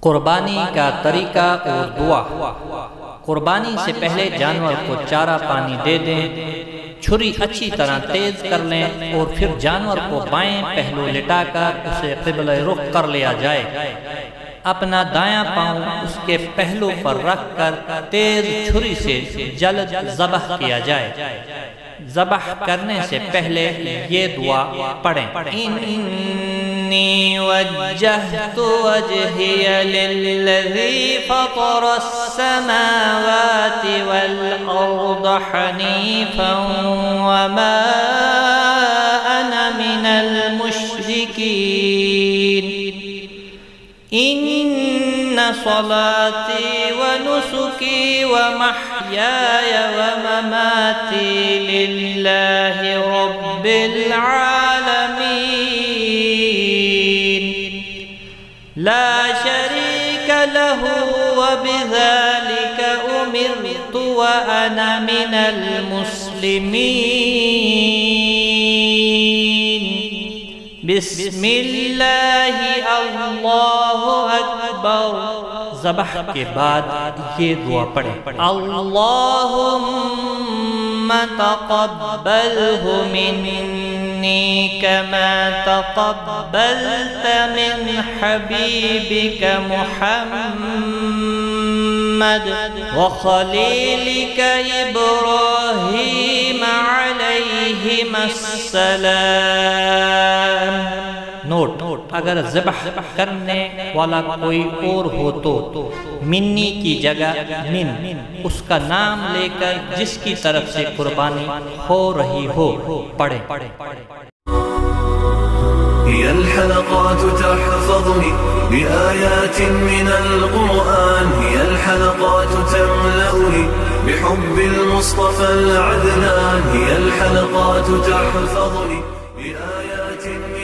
قربانی کا طریقہ اور دعا۔ قربانی سے پہلے جانور کو چارہ پانی دے دیں، چھری اچھی طرح تیز کر لیں اور پھر جانور کو بائیں پہلو لٹا کر اسے قبلہ رخ کر لیا جائے۔ اپنا دایاں پاؤں اس کے پہلو پر رکھ کر تیز چھری سے جلد ذبح کیا جائے۔ ذبح کرنے سے پہلے یہ دعا پڑھیں: انی وجہت وجہی للذی فطر السماوات والارض حنیفا وما انا من المشرکین ان صلاتی ونسکی ومحیای ومماتی للہ رب العالمین لا شریک له وبذلک امرت وانا من المسلمین بسم اللہ اللہ اکبر۔ ذبح کے بعد یہ دعا پڑھیں: اللہم تقبلہ منی کما تقبلت من حبیبک محمد وخلیلک ابراہیم علیہم السلام۔ نوٹ: اگر ذبح کرنے والا کوئی اور ہو تو منی کی جگہ من اس کا نام لے کر جس کی طرف سے قربانی ہو رہی ہو پڑھیں۔ هي الحلقات تحفظني بآيات من القرآن، هي الحلقات تملأني بحب المصطفى العدنان، هي الحلقات تحفظني بآيات من